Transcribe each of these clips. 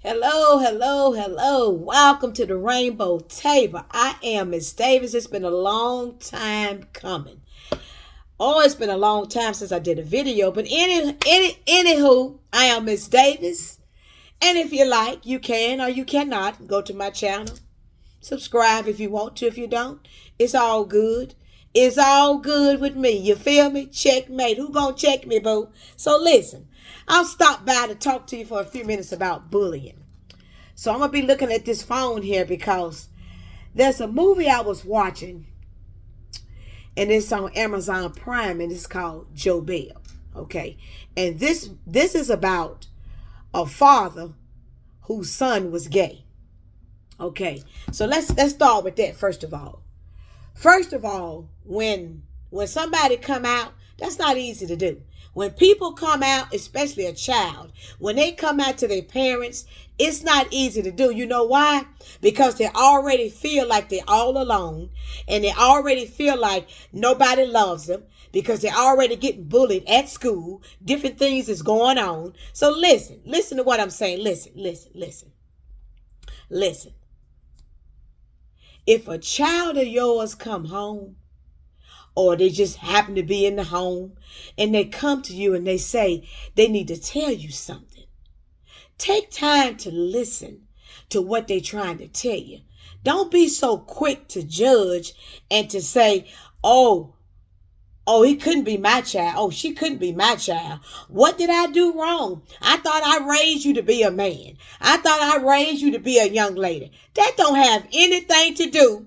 Hello, hello, hello. Welcome to the Rainbow Table. I am Miss Davis. It's been a long time coming. Oh, it's been a long time since I did a video. But anywho, I am Miss Davis. And if you like, you can or you cannot go to my channel. Subscribe if you want to. If you don't, it's all good. It's all good with me. You feel me? Checkmate. Who gonna check me, boo? So listen, I'll stop by to talk to you for a few minutes about bullying. So I'm gonna be looking at this phone here because there's a movie I was watching, and it's on Amazon Prime, and it's called Jadin Bell. Okay, and this is about a father whose son was gay. Okay, so let's start with that first of all. First of all, when somebody come out, that's not easy to do. When people come out, especially a child, when they come out to their parents, it's not easy to do. You know why? Because they already feel like they're all alone, and they already feel like nobody loves them because they're already getting bullied at school. Different things is going on. So listen to what I'm saying. Listen. If a child of yours come home, or they just happen to be in the home, and they come to you and they say they need to tell you something, take time to listen to what they're trying to tell you. Don't be so quick to judge and to say, oh, he couldn't be my child. Oh, she couldn't be my child. What did I do wrong? I thought I raised you to be a man. I thought I raised you to be a young lady. That don't have anything to do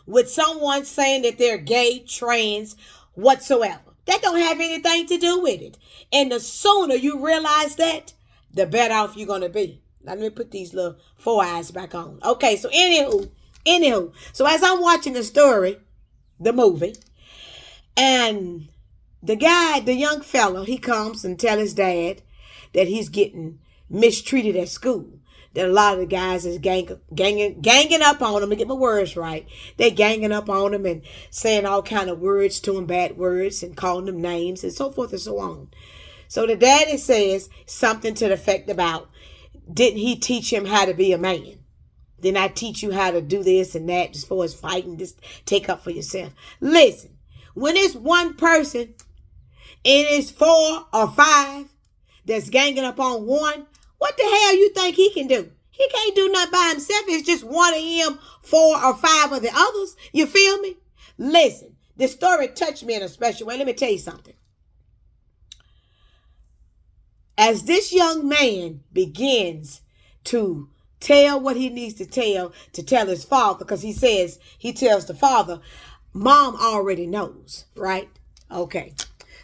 with someone saying that they're gay, trans, whatsoever. That don't have anything to do with it. And the sooner you realize that, the better off you're going to be. Now, let me put these little four eyes back on. Okay, so anywho. So as I'm watching the story, the movie, and the guy, the young fella, he comes and tell his dad that he's getting mistreated at school. That a lot of the guys is ganging up on him. To get my words right, they ganging up on him and saying all kind of words to him, bad words, and calling them names and so forth and so on. So the daddy says something to the effect about, didn't he teach him how to be a man? Didn't I teach you how to do this and that as far as fighting, just take up for yourself? Listen, when it's one person and it's four or five that's ganging up on one, what the hell you think he can do? He can't do nothing by himself. It's just one of him, four or five of the others. You feel me? Listen, this story touched me in a special way. Let me tell you something. As this young man begins to tell what he needs to tell his father, because he tells the father, mom already knows, right? Okay.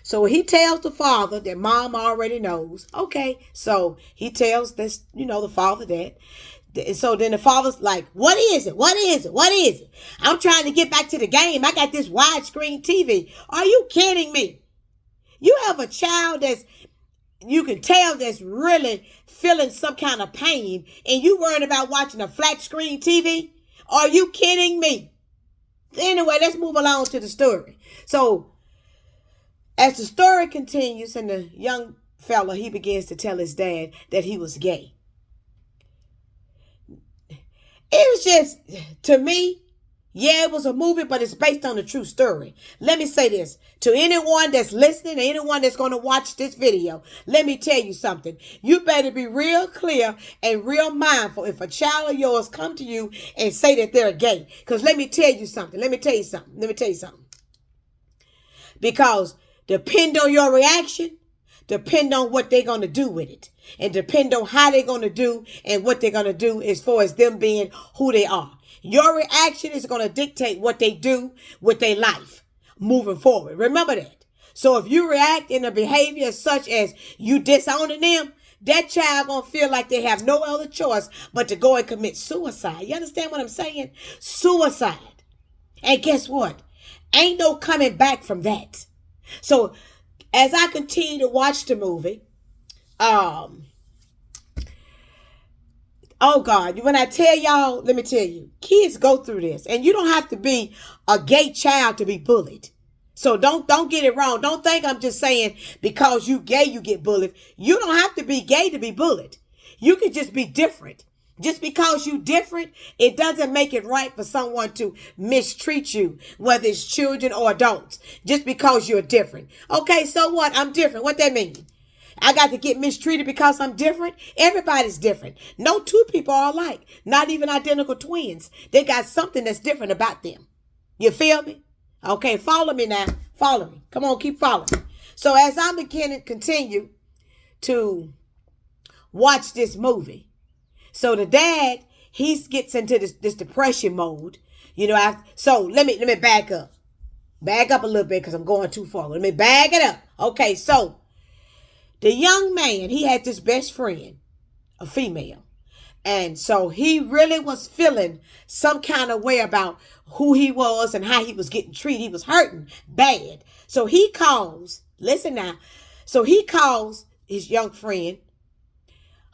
So he tells the father that mom already knows. Okay. So he tells this, the father that. And so then the father's like, what is it? What is it? What is it? I'm trying to get back to the game. I got this widescreen TV. Are you kidding me? You have a child you can tell that's really feeling some kind of pain, and you worried about watching a flat screen TV? Are you kidding me? Anyway, let's move along to the story. So as the story continues and the young fella, he begins to tell his dad that he was gay. It was just, to me, yeah, it was a movie, but it's based on a true story. Let me say this to anyone that's listening, anyone that's going to watch this video. Let me tell you something. You better be real clear and real mindful if a child of yours come to you and say that they're gay. Because let me tell you something. Because depend on your reaction, depend on what they're going to do with it. And depend on how they're going to do and what they're going to do as far as them being who they are. Your reaction is going to dictate what they do with their life moving forward. Remember that. So if you react in a behavior such as you disowning them, that child going to feel like they have no other choice but to go and commit suicide. You understand what I'm saying? Suicide. And guess what? Ain't no coming back from that. So as I continue to watch the movie, oh God, when I tell y'all, let me tell you, kids go through this, and you don't have to be a gay child to be bullied. So don't get it wrong. Don't think I'm just saying because you gay, you get bullied. You don't have to be gay to be bullied. You can just be different. Just because you different, it doesn't make it right for someone to mistreat you, whether it's children or adults, just because you're different. Okay, so what? I'm different. What that mean? I got to get mistreated because I'm different? Everybody's different. No two people are alike. Not even identical twins. They got something that's different about them. You feel me? Okay, follow me now. Follow me. Come on, keep following me. So as I'm beginning to continue to watch this movie, so the dad, he gets into this depression mode. So let me back up. Back up a little bit because I'm going too far. Let me back it up. Okay, so the young man, he had this best friend, a female. And so he really was feeling some kind of way about who he was and how he was getting treated. He was hurting bad. So he calls, listen now. So he calls his young friend.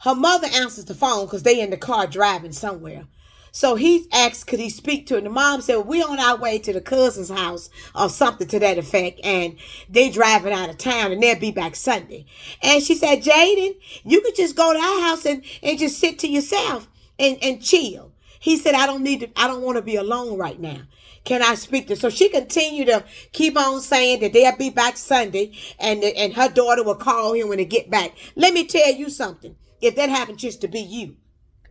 Her mother answers the phone because they in the car driving somewhere. So he asked, could he speak to her? And the mom said, we on our way to the cousin's house or something to that effect. And they driving out of town and they'll be back Sunday. And she said, Jadin, you could just go to our house and just sit to yourself and chill. He said, I don't want to be alone right now. Can I speak to her? So she continued to keep on saying that they'll be back Sunday and her daughter will call him when they get back. Let me tell you something. If that happened just to be you,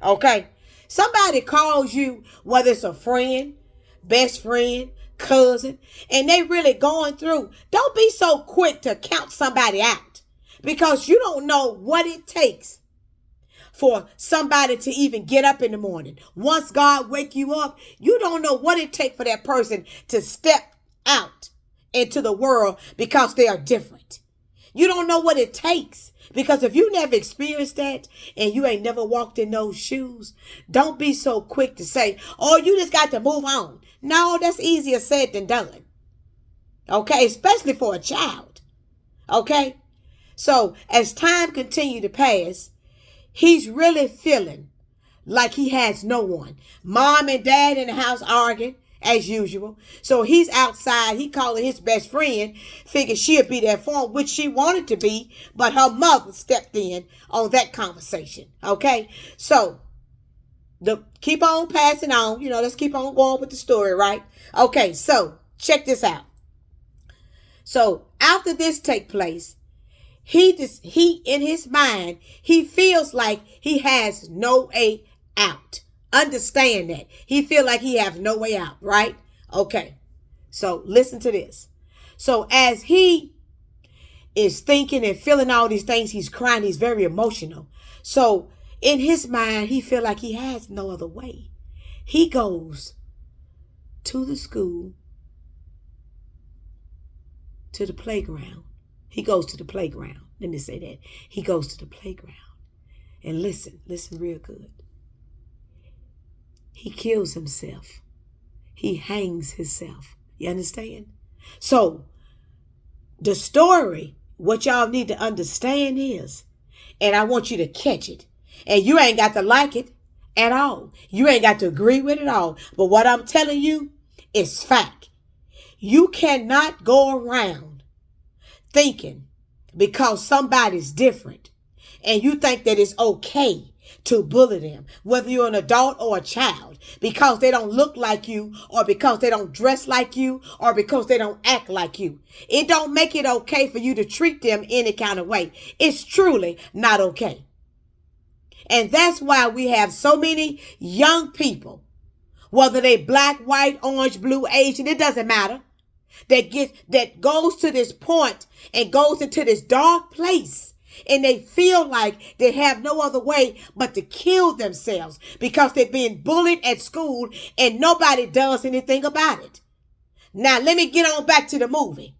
okay? Somebody calls you, whether it's a friend, best friend, cousin, and they really going through. Don't be so quick to count somebody out because you don't know what it takes for somebody to even get up in the morning. Once God wake you up, you don't know what it takes for that person to step out into the world because they are different. You don't know what it takes. Because if you never experienced that and you ain't never walked in those shoes, don't be so quick to say, oh, you just got to move on. No, that's easier said than done. Okay, especially for a child. Okay, so as time continued to pass, he's really feeling like he has no one. Mom and dad in the house arguing as usual. So he's outside. He calling his best friend. Figured she'll be there for him, which she wanted to be, but her mother stepped in on that conversation. Okay, so keep on passing on. Let's keep on going with the story, right? Okay, so check this out. So after this take place, he in his mind, he feels like he has no way out. Understand that. He feel like he have no way out, right? Okay. So listen to this. So as he is thinking and feeling all these things, he's crying, he's very emotional. So in his mind, he feel like he has no other way. He goes to the school, to the playground. He goes to the playground. Let me say that. He goes to the playground. And listen real good. He kills himself. He hangs himself. You understand? So the story, what y'all need to understand is, and I want you to catch it, and you ain't got to like it at all. You ain't got to agree with it all. But what I'm telling you is fact. You cannot go around thinking because somebody's different and you think that it's okay to bully them, whether you're an adult or a child, because they don't look like you, or because they don't dress like you, or because they don't act like you. It don't make it okay for you to treat them any kind of way. It's truly not okay. And that's why we have so many young people, whether they black, white, orange, blue, Asian, it doesn't matter, that goes to this point and goes into this dark place. And they feel like they have no other way but to kill themselves because they're being bullied at school and nobody does anything about it. Now, let me get on back to the movie.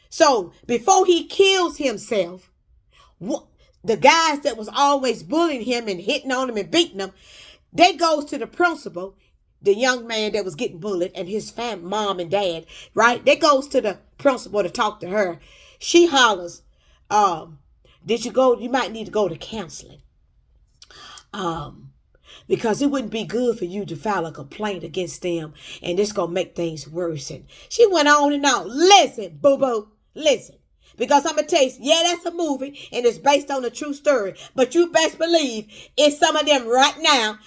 So before he kills himself, the guys that was always bullying him and hitting on him and beating him, they goes to the principal, the young man that was getting bullied, and his mom and dad, right? They goes to the principal to talk to her. She hollers, you might need to go to counseling. Because it wouldn't be good for you to file a complaint against them and it's going to make things worse. And she went on and on. Listen, boo-boo, listen. Because I'm going to tell you, yeah, that's a movie and it's based on a true story. But you best believe it's some of them right now,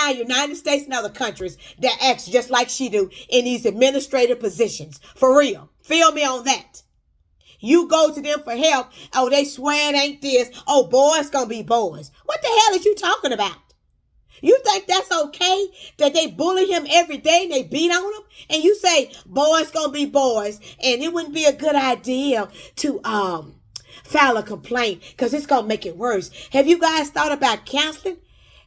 United States and other countries that acts just like she do in these administrative positions. For real. Feel me on that. You go to them for help. Oh, they swear it ain't this. Oh, boys gonna be boys. What the hell is you talking about? You think that's okay that they bully him every day and they beat on him? And you say, boys gonna be boys. And it wouldn't be a good idea to file a complaint because it's gonna make it worse. Have you guys thought about counseling?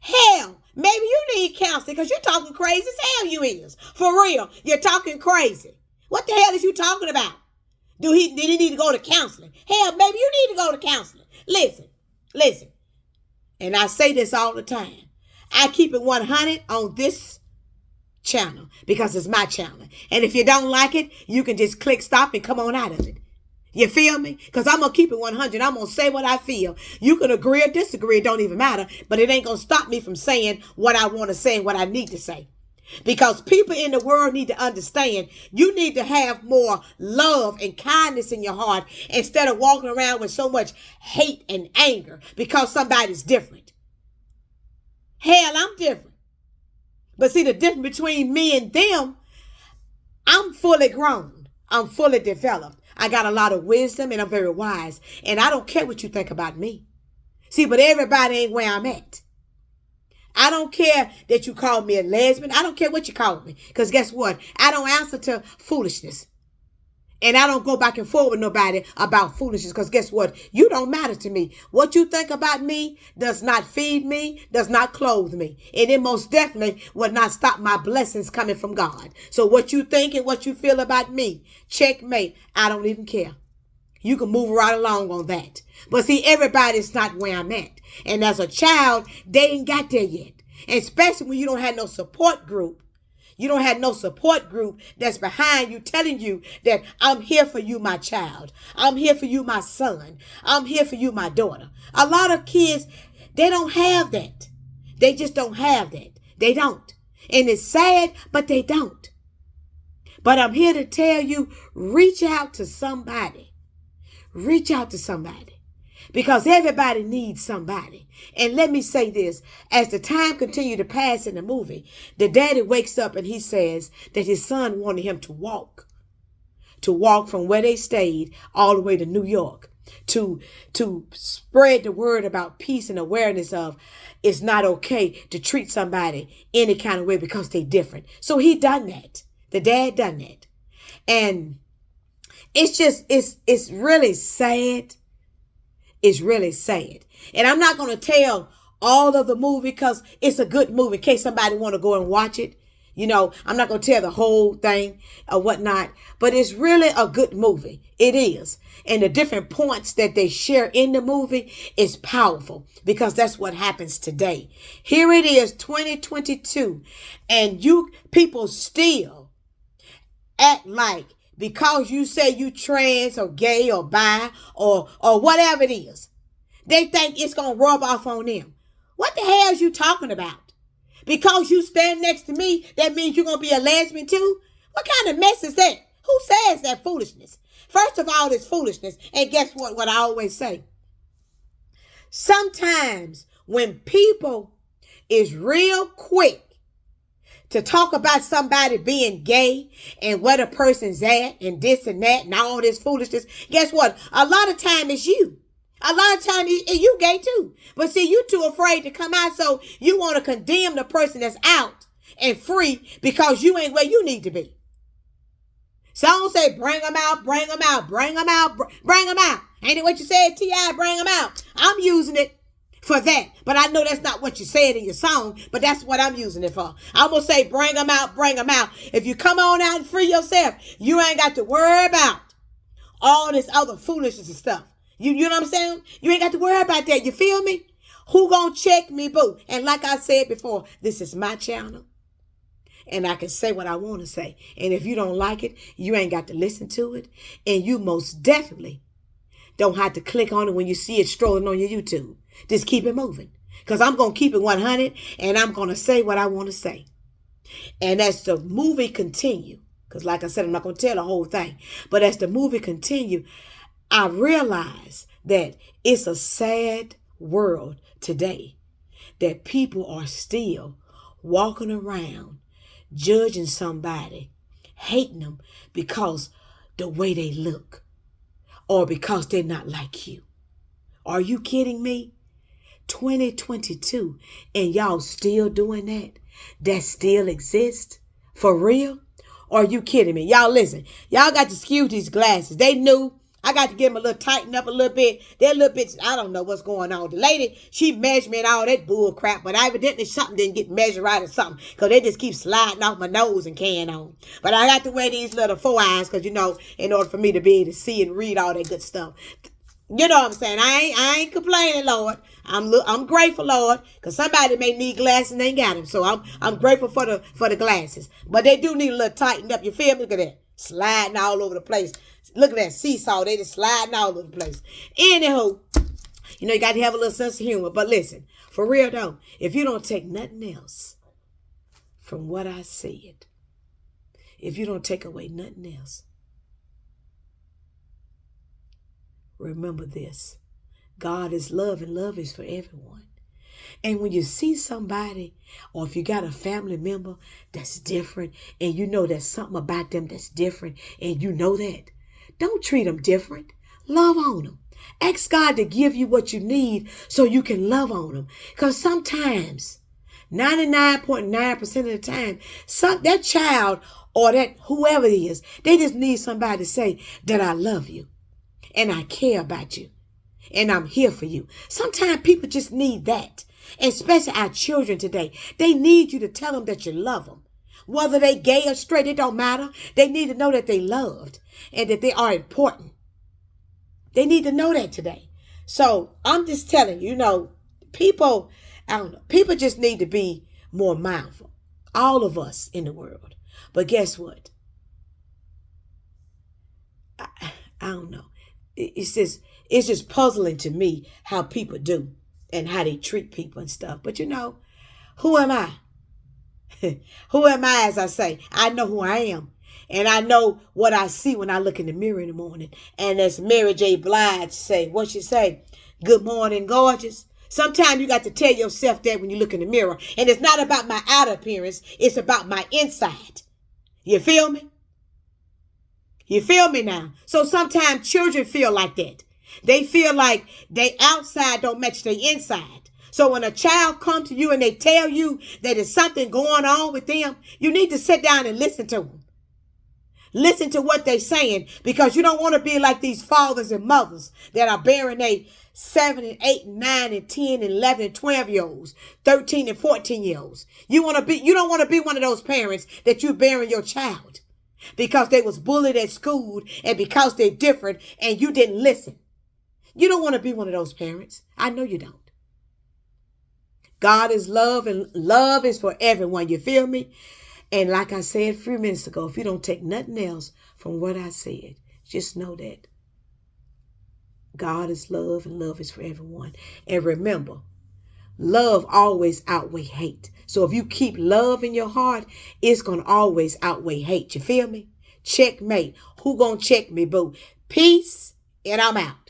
Hell, maybe you need counseling because you're talking crazy as hell you is. For real, you're talking crazy. What the hell is you talking about? Did he need to go to counseling? Hell, maybe you need to go to counseling. Listen. And I say this all the time. I keep it 100 on this channel because it's my channel. And if you don't like it, you can just click stop and come on out of it. You feel me? Because I'm going to keep it 100. I'm going to say what I feel. You can agree or disagree. It don't even matter. But it ain't going to stop me from saying what I want to say and what I need to say. Because people in the world need to understand you need to have more love and kindness in your heart instead of walking around with so much hate and anger because somebody's different. Hell, I'm different. But see, the difference between me and them, I'm fully grown. I'm fully developed. I got a lot of wisdom and I'm very wise. And I don't care what you think about me. See, but everybody ain't where I'm at. I don't care that you call me a lesbian. I don't care what you call me. Because guess what? I don't answer to foolishness. And I don't go back and forth with nobody about foolishness. Because guess what? You don't matter to me. What you think about me does not feed me, does not clothe me. And it most definitely will not stop my blessings coming from God. So what you think and what you feel about me, checkmate. I don't even care. You can move right along on that. But see, everybody's not where I'm at. And as a child, they ain't got there yet. And especially when you don't have no support group. You don't have no support group that's behind you telling you that I'm here for you, my child. I'm here for you, my son. I'm here for you, my daughter. A lot of kids, they don't have that. They just don't have that. They don't. And it's sad, but they don't. But I'm here to tell you, reach out to somebody. Reach out to somebody. Because everybody needs somebody. And let me say this. As the time continued to pass in the movie, the daddy wakes up and he says that his son wanted him to walk. To walk from where they stayed all the way to New York. To spread the word about peace and awareness of it's not okay to treat somebody any kind of way because they're different. So he done that. The dad done that. And it's really sad. It's really sad. And I'm not going to tell all of the movie because it's a good movie in case somebody want to go and watch it. You know, I'm not going to tell the whole thing or whatnot, but it's really a good movie. It is. And the different points that they share in the movie is powerful because that's what happens today. Here it is, 2022, and you people still act like because you say you trans or gay or bi or whatever it is, they think it's going to rub off on them. What the hell is you talking about? Because you stand next to me, that means you're going to be a lesbian too? What kind of mess is that? Who says that foolishness? First of all, it's foolishness. And guess what I always say? Sometimes when people is real quick to talk about somebody being gay and where the person's at and this and that and all this foolishness, guess what? A lot of time it's you. A lot of time you gay too. But see, you too afraid to come out, so you want to condemn the person that's out and free because you ain't where you need to be. So I don't say bring them out, bring them out, bring them out, bring them out. Ain't it what you said, T.I., bring them out? I'm using it for that. But I know that's not what you said in your song, but that's what I'm using it for. I'm going to say bring them out, bring them out. If you come on out and free yourself, you ain't got to worry about all this other foolishness and stuff. You know what I'm saying? You ain't got to worry about that. You feel me? Who gonna check me, boo? And like I said before, this is my channel. And I can say what I want to say. And if you don't like it, you ain't got to listen to it. And you most definitely don't have to click on it when you see it strolling on your YouTube. Just keep it moving. Because I'm going to keep it 100 and I'm going to say what I want to say. And as the movie continue, because like I said, I'm not going to tell the whole thing. But as the movie continue, I realize that it's a sad world today that people are still walking around judging somebody, hating them because the way they look or because they're not like you. Are you kidding me? 2022 and y'all still doing that? That still exists? For real? Are you kidding me? Y'all listen. Y'all got to skew these glasses. They knew. I got to get them a little tighten up a little bit. They're a little bit, I don't know what's going on. The lady, she measured me and all that bull crap, but evidently something didn't get measured right or something, because they just keep sliding off my nose and carrying on. But I got to wear these little 4 eyes because, in order for me to be able to see and read all that good stuff. You know what I'm saying? I ain't complaining, Lord. I'm grateful, Lord, because somebody may need glasses and they ain't got them. So I'm grateful for the glasses. But they do need a little tightened up. You feel me? Look at that. Sliding all over the place. Look at that seesaw. They just sliding all over the place. Anywho, you got to have a little sense of humor. But listen, for real though, if you don't take nothing else from what I said, if you don't take away nothing else, remember this. God is love and love is for everyone. And when you see somebody, or if you got a family member that's different and you know there's something about them that's different and you know that, don't treat them different. Love on them. Ask God to give you what you need so you can love on them. Because sometimes, 99.9% of the time, that child or that whoever it is, they just need somebody to say that I love you and I care about you and I'm here for you. Sometimes people just need that. And especially our children today, they need you to tell them that you love them. Whether they gay or straight, it don't matter. They need to know that they loved and that they are important. They need to know that today. So I'm just telling you, people, I don't know, people just need to be more mindful. All of us in the world. But guess what? I don't know. It's just puzzling to me how people do and how they treat people and stuff. But who am I? Who am I, as I say? I know who I am. And I know what I see when I look in the mirror in the morning. And as Mary J. Blige say, what she say? Good morning, gorgeous. Sometimes you got to tell yourself that when you look in the mirror. And it's not about my outer appearance. It's about my inside. You feel me? You feel me now? So sometimes children feel like that. They feel like they outside don't match their inside. So when a child comes to you and they tell you that there's something going on with them, you need to sit down and listen to them. Listen to what they're saying, because you don't want to be like these fathers and mothers that are bearing their 7 and 8 and 9 and 10 and 11 and 12-year-olds, 13 and 14-year-olds. You don't want to be one of those parents that you're bearing your child because they was bullied at school and because they're different and you didn't listen. You don't want to be one of those parents. I know you don't. God is love and love is for everyone. You feel me? And like I said a few minutes ago, if you don't take nothing else from what I said, just know that God is love and love is for everyone. And remember, love always outweighs hate. So if you keep love in your heart, it's going to always outweigh hate. You feel me? Checkmate. Who going to check me, boo? Peace, and I'm out.